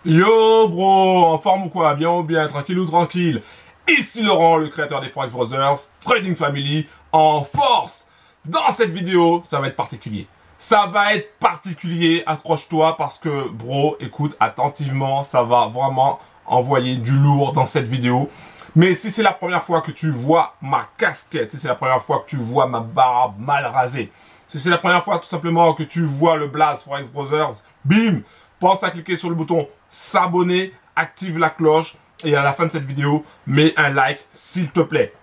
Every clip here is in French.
Yo bro, en forme ou quoi? Bien ou bien, tranquille ou tranquille? Ici Laurent, le créateur des Forex Brothers, Trading Family, en force. Dans cette vidéo, ça va être particulier. Ça va être particulier, accroche-toi parce que bro, écoute attentivement, ça va vraiment envoyer du lourd dans cette vidéo. Mais si c'est la première fois que tu vois ma casquette, si c'est la première fois que tu vois ma barbe mal rasée, si c'est la première fois tout simplement que tu vois le blaze Forex Brothers, bim, pense à cliquer sur le bouton s'abonner, active la cloche et à la fin de cette vidéo, mets un like s'il te plaît.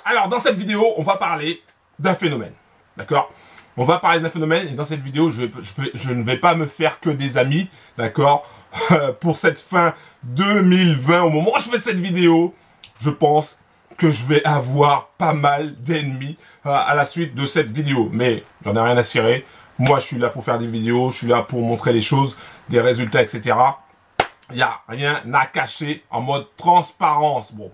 Alors dans cette vidéo, on va parler d'un phénomène, d'accord? On va parler d'un phénomène et dans cette vidéo, je ne vais pas me faire que des amis, d'accord? Pour cette fin 2020, au moment où je fais cette vidéo, je pense que je vais avoir pas mal d'ennemis à la suite de cette vidéo. Mais j'en ai rien à cirer. Moi, je suis là pour faire des vidéos, je suis là pour montrer les choses, des résultats, etc. Il n'y a rien à cacher en mode transparence. Bon.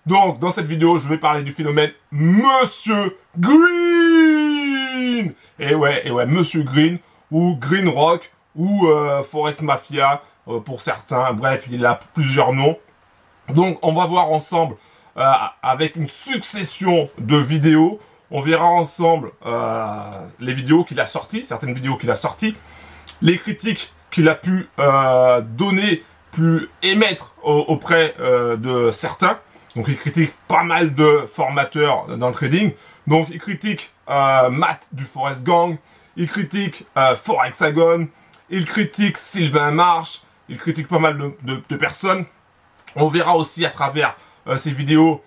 Donc, dans cette vidéo, je vais parler du phénomène Monsieur Green. Et ouais, Monsieur Green, ou Green Rock, ou Forex Mafia, pour certains. Bref, il a plusieurs noms. Donc, on va voir ensemble, avec une succession de vidéos, on verra ensemble les vidéos qu'il a sorties, certaines vidéos qu'il a sorties, les critiques qu'il a pu donner, pu émettre auprès de certains. Donc, il critique pas mal de formateurs dans le trading. Donc, il critique Matt du Forex Gang, il critique Forexagon, il critique Sylvain Marche, il critique pas mal de personnes. On verra aussi à travers ces vidéos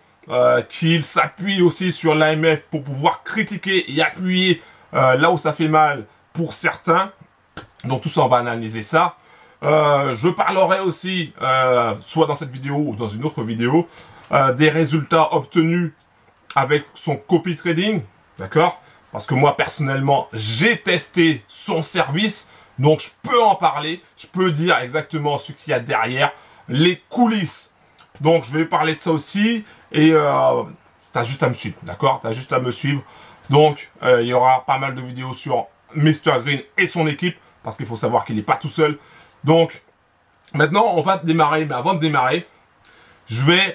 qu'il s'appuie aussi sur l'AMF pour pouvoir critiquer et appuyer là où ça fait mal pour certains. Donc tout ça, on va analyser ça. Je parlerai aussi, soit dans cette vidéo ou dans une autre vidéo, des résultats obtenus avec son copy trading, d'accord? Parce que moi, personnellement, j'ai testé son service, donc je peux en parler, je peux dire exactement ce qu'il y a derrière, les coulisses. Donc, je vais parler de ça aussi. Et t'as juste à me suivre, d'accord? T'as juste à me suivre. Donc, il y aura pas mal de vidéos sur Mr. Green et son équipe. Parce qu'il faut savoir qu'il n'est pas tout seul. Donc, maintenant, on va démarrer. Mais avant de démarrer,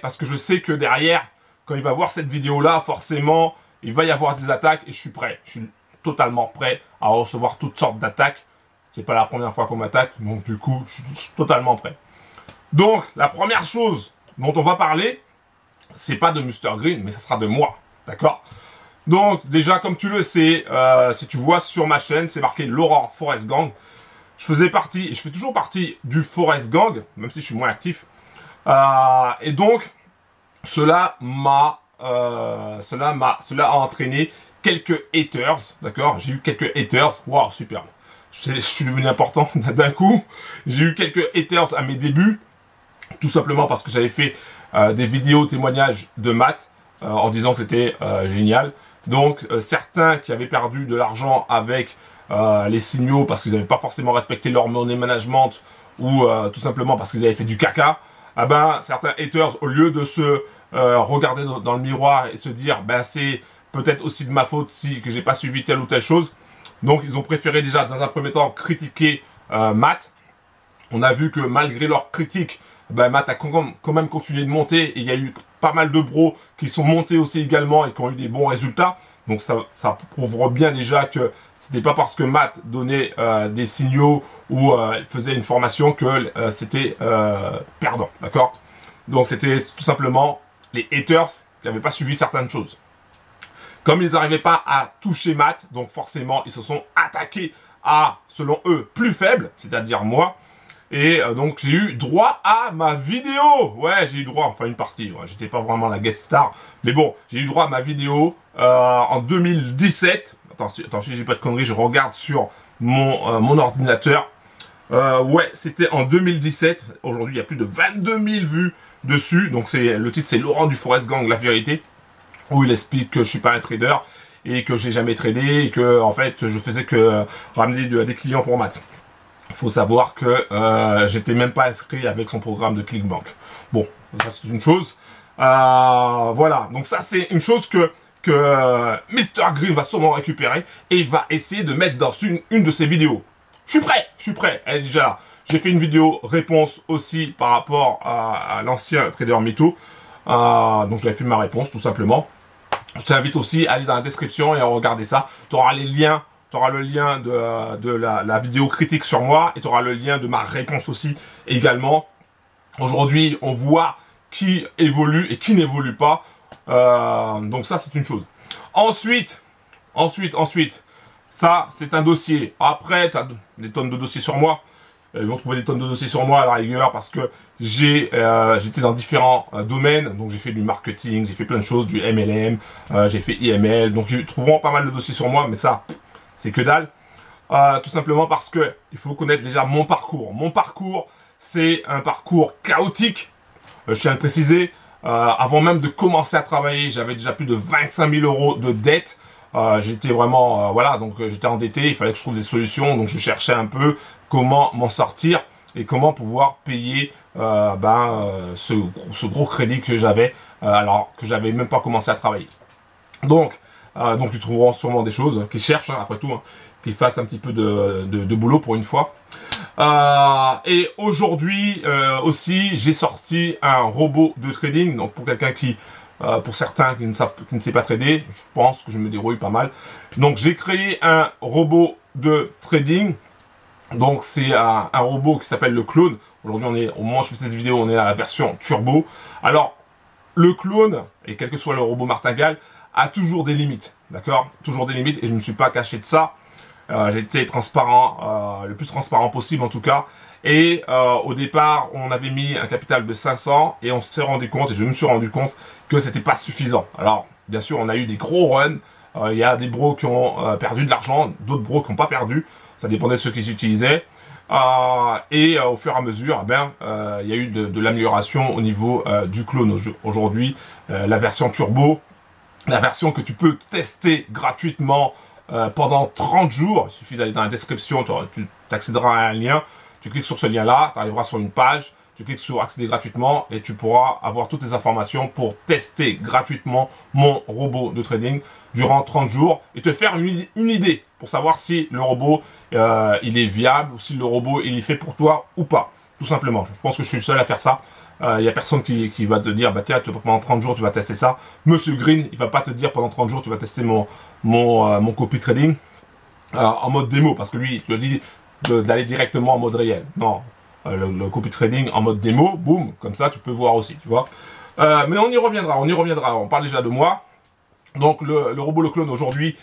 parce que je sais que derrière, quand il va voir cette vidéo-là, forcément, il va y avoir des attaques. Et je suis prêt. Je suis totalement prêt à recevoir toutes sortes d'attaques. C'est pas la première fois qu'on m'attaque. Donc, du coup, je suis totalement prêt. Donc, la première chose dont on va parler, c'est pas de Mr. Green, mais ça sera de moi, d'accord? Donc, déjà, comme tu le sais, si tu vois sur ma chaîne, c'est marqué Laurent Forex Gang. Je faisais partie, et je fais toujours partie du Forex Gang, même si je suis moins actif. Et donc, cela a entraîné quelques haters, d'accord? J'ai eu quelques haters, waouh, super. Je suis devenu important d'un coup. J'ai eu quelques haters à mes débuts. Tout simplement parce que j'avais fait des vidéos témoignages de maths en disant que c'était génial. Donc certains qui avaient perdu de l'argent avec les signaux parce qu'ils n'avaient pas forcément respecté leur money management ou tout simplement parce qu'ils avaient fait du caca, eh ben, certains haters, au lieu de se regarder dans le miroir et se dire ben, c'est peut-être aussi de ma faute si que j'ai pas suivi telle ou telle chose, donc ils ont préféré déjà dans un premier temps critiquer Matt. On a vu que malgré leurs critiques, ben, Matt a quand même continué de monter et il y a eu pas mal de bros qui sont montés aussi également et qui ont eu des bons résultats. Donc ça prouve bien déjà que c'était pas parce que Matt donnait des signaux ou faisait une formation que c'était perdant, d'accord? Donc c'était tout simplement les haters qui n'avaient pas suivi certaines choses. Comme ils n'arrivaient pas à toucher Matt, donc forcément ils se sont attaqués à, selon eux, plus faible, c'est-à-dire moi. Et donc j'ai eu droit à ma vidéo. Ouais, j'ai eu droit, enfin une partie. Ouais, j'étais pas vraiment la guest star. Mais bon, j'ai eu droit à ma vidéo en 2017. Attends, si j'ai pas de conneries, je regarde sur mon ordinateur. Ouais, c'était en 2017. Aujourd'hui, il y a plus de 22 000 vues dessus. Donc le titre, c'est Laurent du Forex Gang, la vérité. Où il explique que je suis pas un trader et que j'ai jamais tradé et que en fait, je faisais que ramener des clients pour Matt. Il faut savoir que j'étais même pas inscrit avec son programme de Clickbank. Bon, ça c'est une chose. Voilà, donc ça c'est une chose que Mr. Green va sûrement récupérer et il va essayer de mettre dans une de ses vidéos. Je suis prêt, elle est déjà là. J'ai fait une vidéo réponse aussi par rapport à l'ancien trader Mito. Donc j'avais fait ma réponse tout simplement. Je t'invite aussi à aller dans la description et à regarder ça. Tu auras les liens. Tu auras le lien de la vidéo critique sur moi et tu auras le lien de ma réponse aussi également. Aujourd'hui, on voit qui évolue et qui n'évolue pas. Donc ça, c'est une chose. Ensuite, ça, c'est un dossier. Après, tu as des tonnes de dossiers sur moi. Ils vont trouver des tonnes de dossiers sur moi à la rigueur parce que j'étais dans différents domaines. Donc j'ai fait du marketing, j'ai fait plein de choses, du MLM, j'ai fait IML. Donc ils trouveront pas mal de dossiers sur moi, mais ça, c'est que dalle. Tout simplement parce que il faut connaître déjà mon parcours. Mon parcours, c'est un parcours chaotique. Je tiens à le préciser. Avant même de commencer à travailler, j'avais déjà plus de 25 000 euros de dette. J'étais vraiment, voilà, donc j'étais endetté, il fallait que je trouve des solutions, donc je cherchais un peu comment m'en sortir et comment pouvoir payer ce gros crédit que j'avais, alors que j'avais même pas commencé à travailler. Donc ils trouveront sûrement des choses, qui cherchent, après tout, qui fassent un petit peu de boulot pour une fois. Et aujourd'hui aussi, j'ai sorti un robot de trading, donc pour quelqu'un qui... pour certains qui ne sait pas trader, je pense que je me débrouille pas mal. Donc j'ai créé un robot de trading. Donc c'est un robot qui s'appelle le clone. Aujourd'hui, au moment où je fais cette vidéo, on est à la version turbo. Alors le clone, et quel que soit le robot martingale, a toujours des limites. D'accord? Toujours des limites et je ne me suis pas caché de ça. J'ai été transparent, le plus transparent possible en tout cas. Et au départ, on avait mis un capital de 500 et on s'est rendu compte, et je me suis rendu compte, que c'était pas suffisant. Alors, bien sûr, on a eu des gros runs. Il y a des bros qui ont perdu de l'argent, d'autres bros qui n'ont pas perdu. Ça dépendait de ceux qu'ils utilisaient. Au fur et à mesure, il y a eu de l'amélioration au niveau du clone. Aujourd'hui, la version turbo, la version que tu peux tester gratuitement pendant 30 jours. Il suffit d'aller dans la description, tu accéderas à un lien. Tu cliques sur ce lien-là, tu arriveras sur une page, tu cliques sur accéder gratuitement et tu pourras avoir toutes les informations pour tester gratuitement mon robot de trading durant 30 jours et te faire une idée pour savoir si le robot il est viable ou si le robot il est fait pour toi ou pas. Tout simplement. Je pense que je suis le seul à faire ça. Il n'y a personne qui va te dire, bah tiens, pendant 30 jours tu vas tester ça. Monsieur Green, il va pas te dire pendant 30 jours tu vas tester mon copy trading en mode démo parce que lui, tu as dit d'aller directement en mode réel. Non, le copy trading en mode démo, boum, comme ça tu peux voir aussi, tu vois. Mais on y reviendra, on parle déjà de moi. Donc le robot le clone aujourd'hui,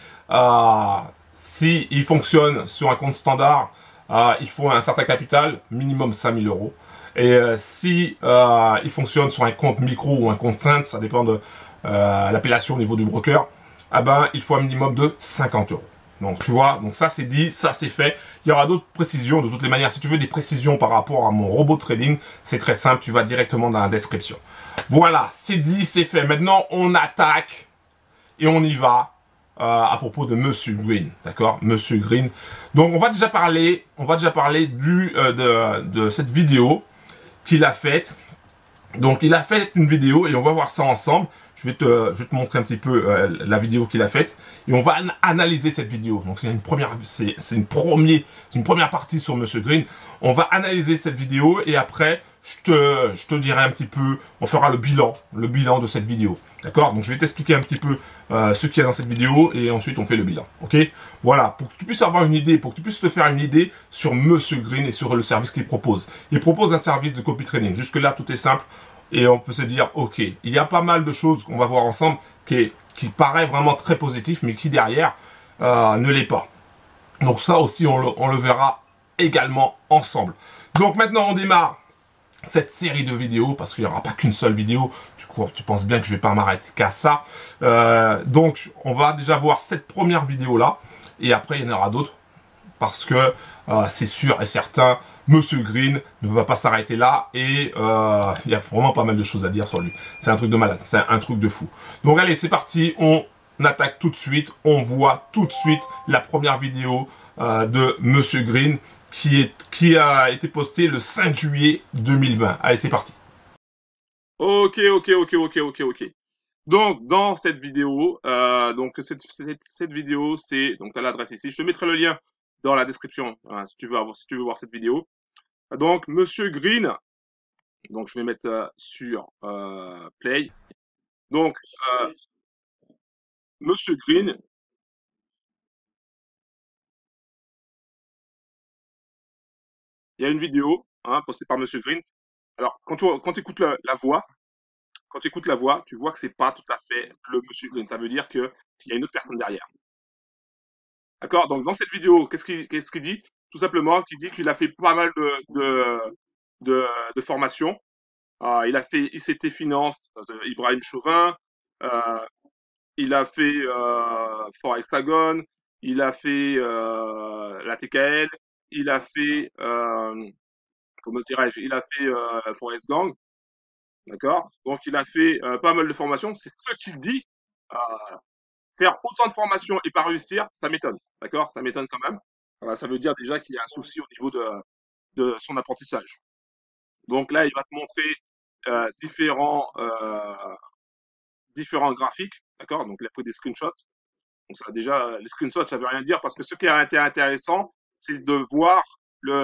si il fonctionne sur un compte standard, il faut un certain capital, minimum 5000 euros. Et si il fonctionne sur un compte micro ou un compte simple, ça dépend de l'appellation au niveau du broker, il faut un minimum de 50 euros. Donc tu vois, donc ça c'est dit, ça c'est fait. Il y aura d'autres précisions de toutes les manières. Si tu veux des précisions par rapport à mon robot de trading, c'est très simple, tu vas directement dans la description. Voilà, c'est dit, c'est fait. Maintenant on attaque et on y va à propos de Monsieur Green, d'accord, Monsieur Green. Donc on va déjà parler de cette vidéo qu'il a faite. Donc il a fait une vidéo et on va voir ça ensemble. Je vais te montrer un petit peu la vidéo qu'il a faite et on va analyser cette vidéo. Donc c'est une première partie sur Monsieur Green. On va analyser cette vidéo et après je te dirai un petit peu, on fera le bilan de cette vidéo. D'accord? Donc je vais t'expliquer un petit peu ce qu'il y a dans cette vidéo et ensuite on fait le bilan. Ok? Voilà, pour que tu puisses avoir une idée, pour que tu puisses te faire une idée sur Monsieur Green et sur le service qu'il propose. Il propose un service de copy trading. Jusque là tout est simple. Et on peut se dire, ok, il y a pas mal de choses qu'on va voir ensemble qui paraît vraiment très positif, mais qui derrière ne l'est pas. Donc ça aussi, on le verra également ensemble. Donc maintenant, on démarre cette série de vidéos, parce qu'il n'y aura pas qu'une seule vidéo. Tu penses bien que je ne vais pas m'arrêter qu'à ça. Donc, on va déjà voir cette première vidéo-là, et après, il y en aura d'autres, parce que c'est sûr et certain, Monsieur Green ne va pas s'arrêter là et il y a vraiment pas mal de choses à dire sur lui. C'est un truc de malade, c'est un truc de fou. Donc allez, c'est parti, on attaque tout de suite, on voit tout de suite la première vidéo de Monsieur Green qui a été postée le 5 juillet 2020. Allez, c'est parti. Ok. Donc dans cette vidéo, cette vidéo, c'est donc tu as l'adresse ici. Je te mettrai le lien dans la description si tu veux voir cette vidéo. Donc, Monsieur Green, donc je vais mettre sur Play. Donc, euh, Monsieur Green, il y a une vidéo hein, postée par Monsieur Green. Alors, quand tu écoutes la voix, quand tu écoutes la voix, tu vois que c'est pas tout à fait le Monsieur Green. Ça veut dire que qu'il y a une autre personne derrière. D'accord? Donc, dans cette vidéo, qu'est-ce qu'il dit? Tout simplement, qu'il dit qu'il a fait pas mal de, de formations. Il a fait ICT Finance de Ibrahim Chauvin. Euh, il a fait Fort Hexagone. Il a fait la TKL. Il a fait, comment dirais-je? Il a fait Forest Gang. D'accord? Donc, il a fait pas mal de formations. C'est ce qu'il dit. Euh, Faire autant de formations et pas réussir, ça m'étonne. D'accord? Ça m'étonne quand même. Ça veut dire déjà qu'il y a un souci au niveau de son apprentissage. Donc là, il va te montrer différents graphiques. D'accord? Donc il a pris des screenshots. Donc ça, déjà, les screenshots, ça veut rien dire parce que ce qui a été intéressant, c'est de voir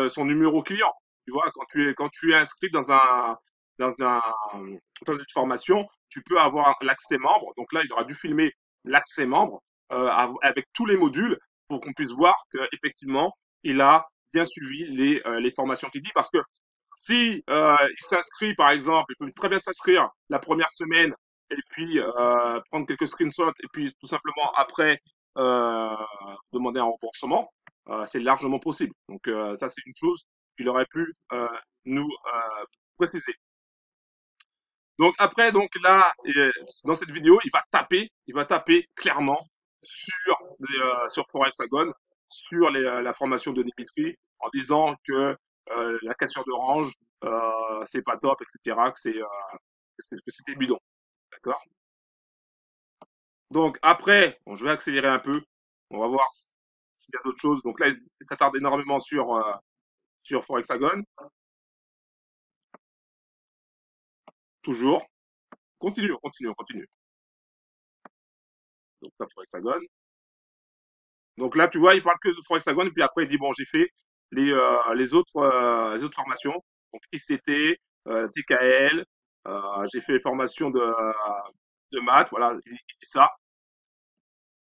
son numéro client. Tu vois, quand tu es inscrit dans un, dans une formation, tu peux avoir l'accès membre. Donc là, il aura dû filmer l'accès membre avec tous les modules pour qu'on puisse voir qu'effectivement, il a bien suivi les formations qu'il dit. Parce que si il s'inscrit, par exemple, il peut très bien s'inscrire la première semaine et puis prendre quelques screenshots et puis tout simplement après euh, demander un remboursement, c'est largement possible. Donc ça c'est une chose qu'il aurait pu nous préciser. Donc après donc là dans cette vidéo il va taper clairement sur Forexagon, sur la formation de Dimitri en disant que la cassure d'orange c'est pas top etc que c'était bidon. D'accord. Donc après, bon, je vais accélérer un peu. On va voir s'il y a d'autres choses. Donc là, il s'attarde énormément sur Forexagon. Toujours. Continue, on continue, on continue. Donc là, Forexagon. Donc là, tu vois, il parle que de Forexagon. Et puis après, il dit, bon, j'ai fait les autres formations. Donc ICT, TKL. J'ai fait les formations de maths. Voilà, il dit ça.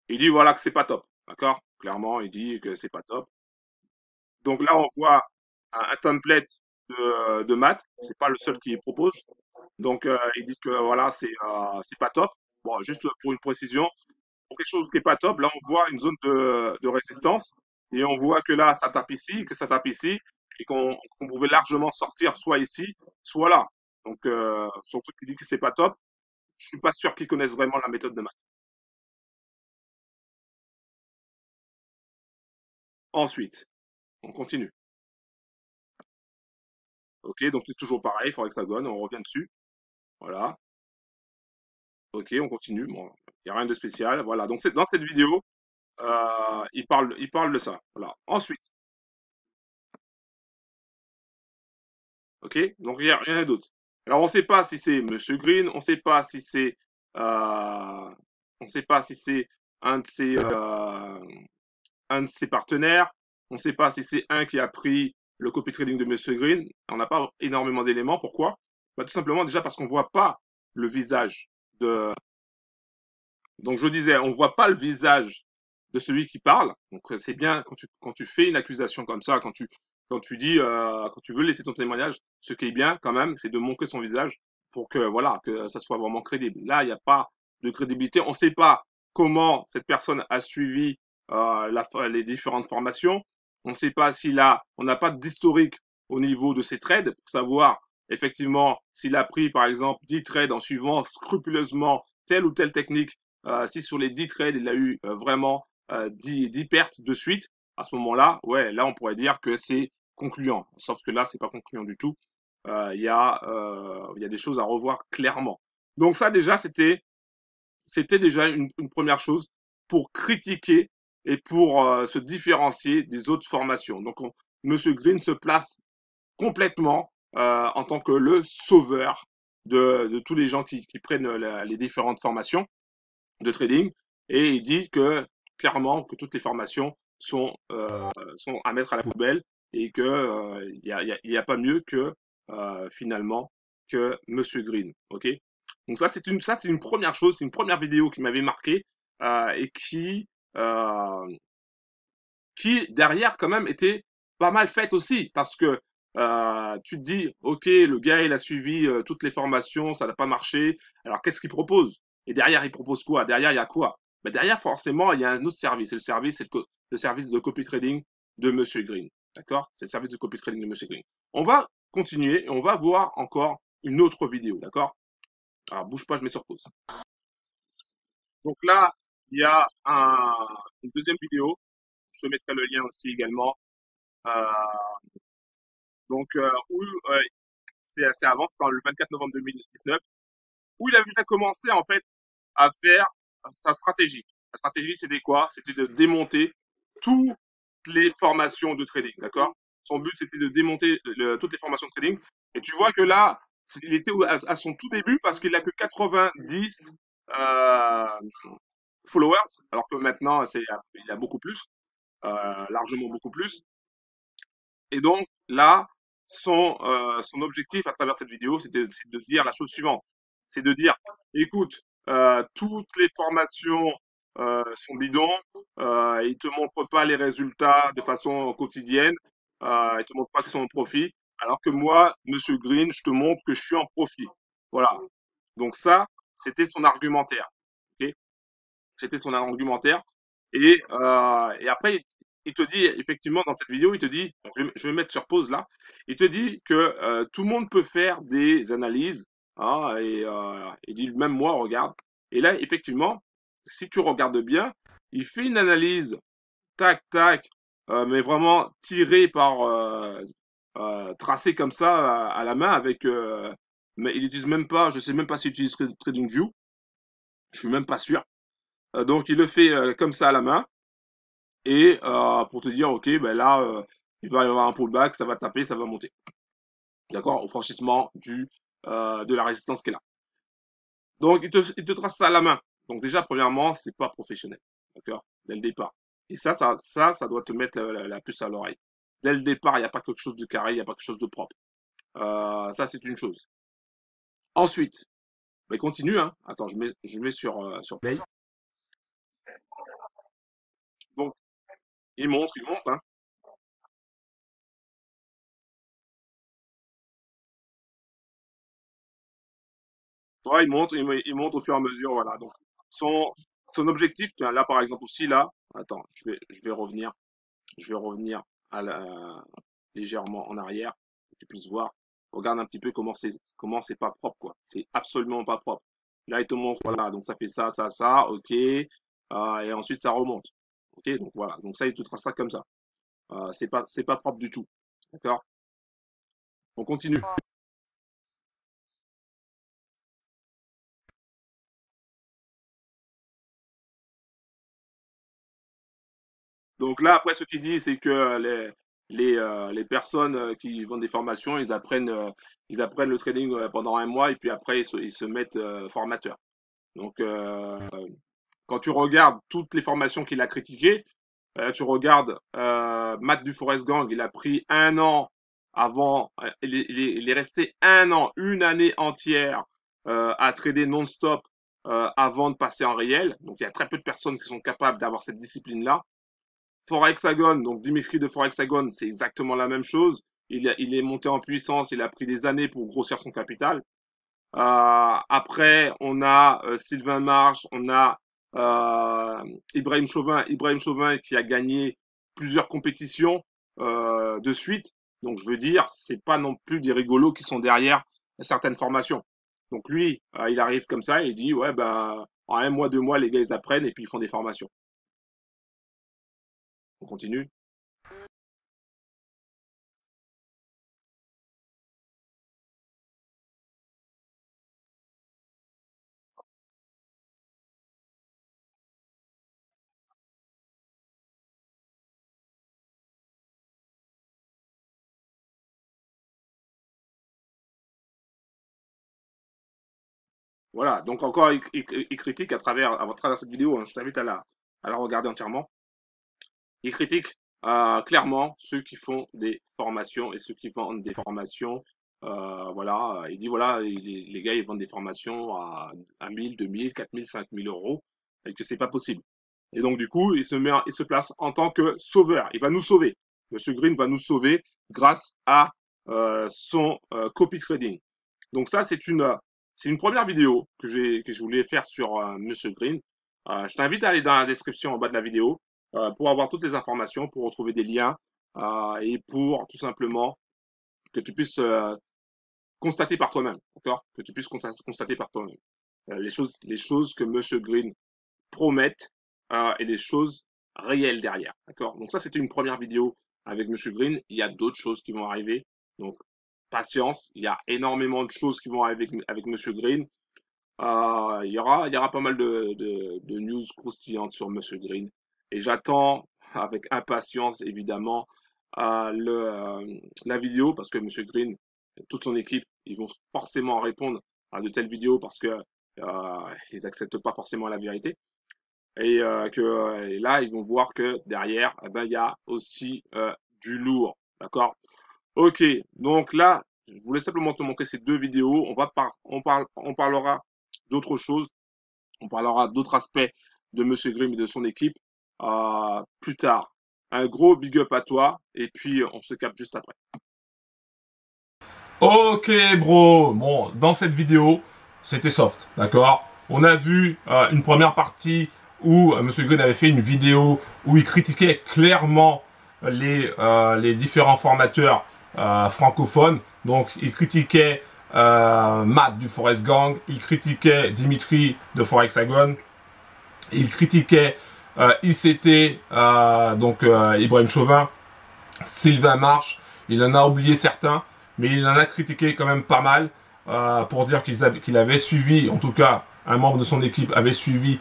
Il dit, voilà, que c'est pas top. D'accord? Clairement, il dit que c'est pas top. Donc là, on voit un template de maths. C'est pas le seul qui propose. Donc, ils disent que voilà, c'est pas top. Bon, juste pour une précision, pour quelque chose qui est pas top, là, on voit une zone de résistance et on voit que là, ça tape ici, que ça tape ici et qu'on pouvait largement sortir soit ici, soit là. Donc, son truc qui dit que c'est pas top, je suis pas sûr qu'ils connaissent vraiment la méthode de maths. Ensuite, on continue. Ok, donc c'est toujours pareil, for hexagone, on revient dessus. Voilà. Ok, on continue. Bon, il n'y a rien de spécial. Voilà. Donc c'est dans cette vidéo, il parle de ça. Voilà. Ensuite, ok. Donc il n'y a rien d'autre. Alors on ne sait pas si c'est Monsieur Green, on ne sait pas si c'est, on sait pas si c'est un de ses, euh, un de ses partenaires. On ne sait pas si c'est un qui a pris le copy trading de Monsieur Green. On n'a pas énormément d'éléments. Pourquoi? Bah, tout simplement déjà parce qu'on voit pas le visage de. Donc je disais, on voit pas le visage de celui qui parle. Donc c'est bien quand tu fais une accusation comme ça, quand tu dis quand tu veux laisser ton témoignage, ce qui est bien quand même, c'est de montrer son visage pour que voilà que ça soit vraiment crédible. Là, il n'y a pas de crédibilité. On ne sait pas comment cette personne a suivi les différentes formations. On ne sait pas on n'a pas d'historique au niveau de ses trades pour savoir effectivement s'il a pris par exemple 10 trades en suivant scrupuleusement telle ou telle technique si sur les 10 trades, il a eu vraiment 10 pertes de suite, à ce moment-là, ouais, là, on pourrait dire que c'est concluant. Sauf que là, c'est pas concluant du tout. Il y a des choses à revoir clairement. Donc ça, déjà, c'était déjà une première chose pour critiquer et pour se différencier des autres formations. Donc, Monsieur Green se place complètement en tant que le sauveur de tous les gens qui prennent les différentes formations de trading et il dit que clairement que toutes les formations sont à mettre à la poubelle et que il y a pas mieux que finalement que Monsieur Green. Ok? Donc ça c'est une première chose, c'est une première vidéo qui m'avait marqué et euh, qui derrière quand même était pas mal faite aussi parce que tu te dis ok le gars il a suivi toutes les formations ça n'a pas marché alors qu'est-ce qu'il propose et derrière il propose quoi derrière il y a quoi ben derrière forcément il y a un autre service et le service c'est le service de copy trading de Monsieur Green, d'accord, c'est le service de copy trading de Monsieur Green. On va continuer et on va voir encore une autre vidéo, d'accord. Alors bouge pas, je mets sur pause. Donc là il y a une deuxième vidéo, je mettrai le lien aussi également. Euh, où c'est avant, c'était le 24 novembre 2019, où il avait déjà commencé en fait à faire sa stratégie. La stratégie, c'était quoi? C'était de démonter toutes les formations de trading, d'accord? Son but, c'était de démonter toutes les formations de trading. Et tu vois que là, il était à son tout début parce qu'il n'a que 90 euh, followers, alors que maintenant, il a beaucoup plus, largement beaucoup plus. Et donc là, son objectif à travers cette vidéo, c'est de dire la chose suivante. C'est de dire, écoute, toutes les formations sont bidons, ils te montrent pas les résultats de façon quotidienne, ils te montrent pas qu'ils sont en profit, alors que moi, Monsieur Green, je te montre que je suis en profit. Voilà. Donc ça, c'était son argumentaire. Ok. C'était son argumentaire. Et après, il te dit, effectivement, dans cette vidéo, il te dit, je vais mettre sur pause là, il te dit que tout le monde peut faire des analyses, hein, il dit, même moi, regarde. Et là, effectivement, si tu regardes bien, il fait une analyse, tac, tac, mais vraiment tirée tracée comme ça à la main mais il utilise même pas, je sais même pas s'il utilise TradingView, je suis même pas sûr. Donc il le fait comme ça à la main et pour te dire ok ben là il va y avoir un pullback, ça va taper, ça va monter. D'accord? Au franchissement de la résistance qui est là. Donc il te trace ça à la main. Donc déjà premièrement, c'est pas professionnel. D'accord? Dès le départ. Et ça doit te mettre la puce à l'oreille. Dès le départ, il n'y a pas quelque chose de carré, il n'y a pas quelque chose de propre. Ça c'est une chose. Ensuite, ben continue, hein. Attends, je mets sur play. Donc il montre, hein. Ouais, il monte au fur et à mesure, voilà. Donc, son, son objectif, tiens, là, par exemple, aussi, là, attends, je vais revenir légèrement en arrière, que tu puisses voir. Regarde un petit peu comment c'est pas propre, quoi. C'est absolument pas propre. Là, il te montre, voilà, donc ça fait ça, ok, et ensuite ça remonte. Ok, donc voilà. Donc ça, il te trace ça comme ça. C'est pas propre du tout. D'accord? On continue. Donc là, après, ce qu'il dit, c'est que les personnes qui vendent des formations, ils apprennent le trading pendant un mois et puis après, ils se mettent formateurs. Donc, quand tu regardes toutes les formations qu'il a critiquées, tu regardes Matt du Forest Gang, il a pris un an avant, il est resté un an, une année entière à trader non-stop avant de passer en réel. Donc, il y a très peu de personnes qui sont capables d'avoir cette discipline-là. Forexagon, donc Dimitri de Forexagon, c'est exactement la même chose. Il est monté en puissance, il a pris des années pour grossir son capital. Après, on a Sylvain Marche, on a Ibrahim Chauvin. Ibrahim Chauvin qui a gagné plusieurs compétitions de suite. Donc, je veux dire, c'est pas non plus des rigolos qui sont derrière certaines formations. Donc, lui, il arrive comme ça et il dit, ouais, ben, en un mois, deux mois, les gars, ils apprennent et puis ils font des formations. On continue. Voilà, donc encore, il critique à travers cette vidéo, hein, je t'invite à la regarder entièrement. Il critique clairement ceux qui font des formations et ceux qui vendent des formations. Voilà, il dit voilà, les gars ils vendent des formations à 1000, 2000, 4000, 5000 euros et que c'est pas possible. Et donc du coup, il se place en tant que sauveur. Il va nous sauver. Monsieur Green va nous sauver grâce à son copy trading. Donc ça, c'est une première vidéo que je voulais faire sur Monsieur Green. Je t'invite à aller dans la description en bas de la vidéo pour avoir toutes les informations, pour retrouver des liens et pour tout simplement que tu puisses constater par toi-même, d'accord? Que tu puisses constater par toi-même les choses que Monsieur Green promettent et des choses réelles derrière, d'accord? Donc ça, c'était une première vidéo avec Monsieur Green. Il y a d'autres choses qui vont arriver, donc patience. Il y a énormément de choses qui vont arriver avec Monsieur Green. Il y aura pas mal de news croustillantes sur Monsieur Green. Et j'attends avec impatience, évidemment, la vidéo parce que Monsieur Green, toute son équipe, ils vont forcément répondre à de telles vidéos parce que ils acceptent pas forcément la vérité. Et là, ils vont voir que derrière, eh ben, il y a aussi du lourd. D'accord? Ok, donc là, je voulais simplement te montrer ces deux vidéos. On parlera d'autres choses. On parlera d'autres aspects de Monsieur Grimm et de son équipe plus tard. Un gros big up à toi et puis on se capte juste après. Ok, bro. Bon, dans cette vidéo, c'était soft, d'accord? On a vu une première partie où Monsieur Green avait fait une vidéo où il critiquait clairement les différents formateurs francophones. Donc, il critiquait Matt du Forest Gang, il critiquait Dimitri de Forexagon, il critiquait ICT, Ibrahim Chauvin, Sylvain Marche, il en a oublié certains, mais il en a critiqué quand même pas mal pour dire qu'il avait suivi, en tout cas un membre de son équipe avait suivi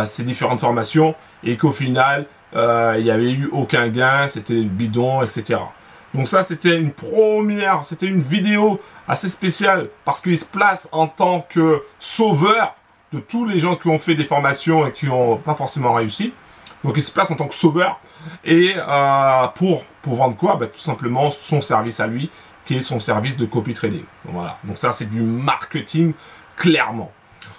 ces différentes formations et qu'au final il n'y avait eu aucun gain, c'était bidon, etc. Donc ça c'était une vidéo assez spéciale parce qu'il se place en tant que sauveur de tous les gens qui ont fait des formations et qui n'ont pas forcément réussi. Donc il se place en tant que sauveur et pour vendre quoi? Bah, tout simplement son service à lui, qui est son service de copy trading. Donc, voilà. Donc ça c'est du marketing clairement.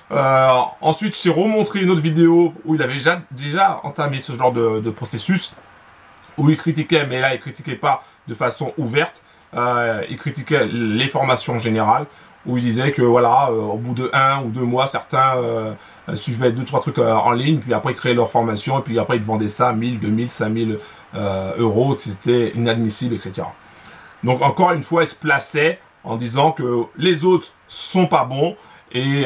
Ensuite j'ai remontré une autre vidéo où il avait déjà entamé ce genre de processus où il critiquait, mais là il critiquait pas de façon ouverte. Il critiquait les formations générales où il disait que voilà, au bout de 1 ou 2 mois, certains suivaient 2-3 trucs en ligne, puis après ils créaient leur formation, et puis après ils vendaient ça 1000, 2000, 5000 euros, que c'était inadmissible, etc. Donc encore une fois, il se plaçait en disant que les autres sont pas bons, et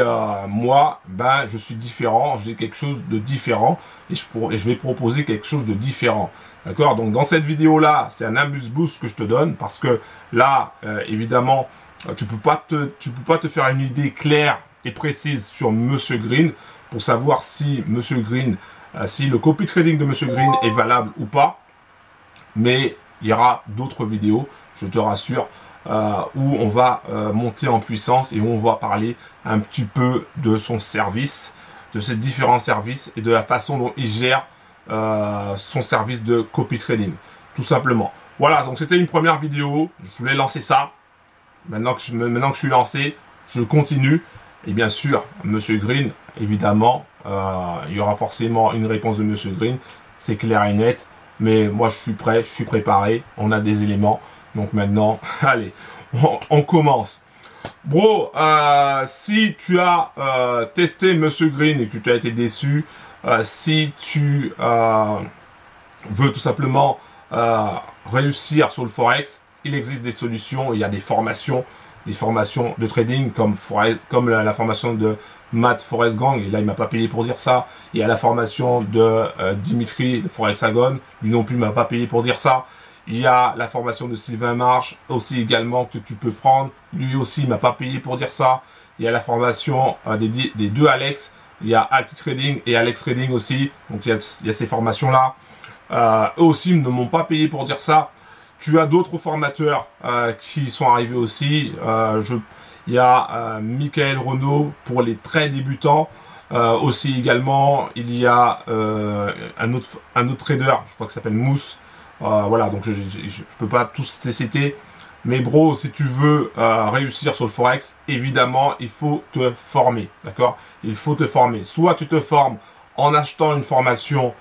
moi, ben, je suis différent, j'ai quelque chose de différent, et je vais proposer quelque chose de différent. D'accord? Donc dans cette vidéo-là, c'est un amuse-bouche que je te donne, parce que là, évidemment, tu peux pas te faire une idée claire et précise sur Monsieur Green pour savoir si Monsieur Green, si le copy trading de Monsieur Green est valable ou pas. Mais il y aura d'autres vidéos, je te rassure, où on va monter en puissance et où on va parler un petit peu de son service, de ses différents services et de la façon dont il gère son service de copy trading, tout simplement. Voilà, donc c'était une première vidéo, je voulais lancer ça. Maintenant que je suis lancé, je continue. Et bien sûr, Monsieur Green, évidemment, il y aura forcément une réponse de Monsieur Green. C'est clair et net. Mais moi, je suis prêt, je suis préparé. On a des éléments. Donc maintenant, allez, on commence. Bro, si tu as testé Monsieur Green et que tu as été déçu, si tu veux tout simplement réussir sur le Forex, il existe des solutions, il y a des formations de trading comme la formation de Matt Forest Gang, et là il m'a pas payé pour dire ça. Il y a la formation de Dimitri Forexagon, lui non plus m'a pas payé pour dire ça. Il y a la formation de Sylvain Marche aussi également que tu peux prendre, lui aussi il m'a pas payé pour dire ça. Il y a la formation des deux Alex, il y a Alti Trading et Alex Trading aussi, donc il y a ces formations là. Eux aussi ne m'ont pas payé pour dire ça. Tu as d'autres formateurs qui sont arrivés aussi. Il y a Michael Renaud pour les très débutants. Aussi également, il y a un autre trader, je crois qu'il s'appelle Mousse, Voilà, donc je peux pas tous les citer. Mais bro, si tu veux réussir sur le Forex, évidemment, il faut te former, d'accord? Il faut te former. Soit tu te formes en achetant une formation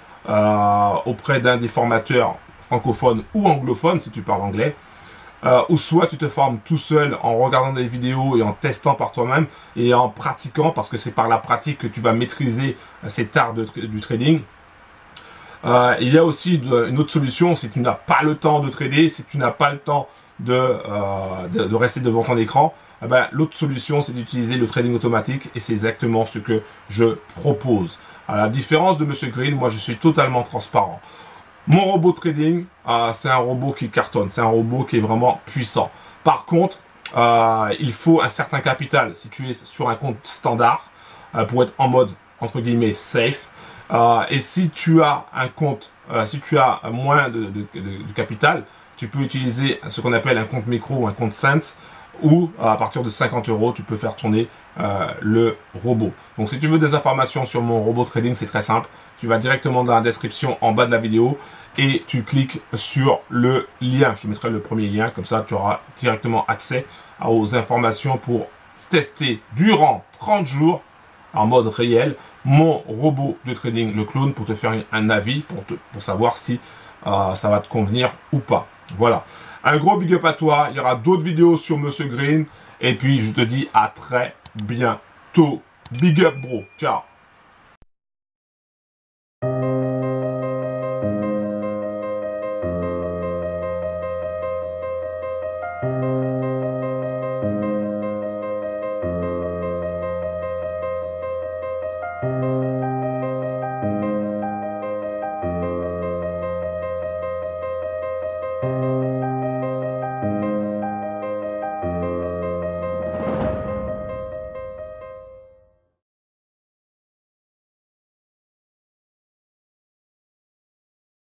auprès d'un des formateurs francophones ou anglophones, si tu parles anglais, ou soit tu te formes tout seul en regardant des vidéos et en testant par toi-même et en pratiquant, parce que c'est par la pratique que tu vas maîtriser cet art du trading. Il y a aussi une autre solution, si tu n'as pas le temps de trader, si tu n'as pas le temps de rester devant ton écran, eh ben, l'autre solution, c'est d'utiliser le trading automatique et c'est exactement ce que je propose. À la différence de Monsieur Green, moi je suis totalement transparent. Mon robot trading, c'est un robot qui cartonne, c'est un robot qui est vraiment puissant. Par contre, il faut un certain capital si tu es sur un compte standard pour être en mode entre guillemets safe. Et si tu as un compte, si tu as moins de capital, tu peux utiliser ce qu'on appelle un compte micro ou un compte Sense, où à partir de 50 €, tu peux faire tourner le robot. Donc si tu veux des informations sur mon robot trading, c'est très simple. Tu vas directement dans la description en bas de la vidéo et tu cliques sur le lien. Je te mettrai le premier lien, comme ça tu auras directement accès aux informations pour tester durant 30 jours en mode réel mon robot de trading, le clone, pour te faire un avis, pour savoir si ça va te convenir ou pas. Voilà. Un gros big up à toi. Il y aura d'autres vidéos sur Monsieur Green. Et puis, je te dis à très bientôt. Big up, bro. Ciao.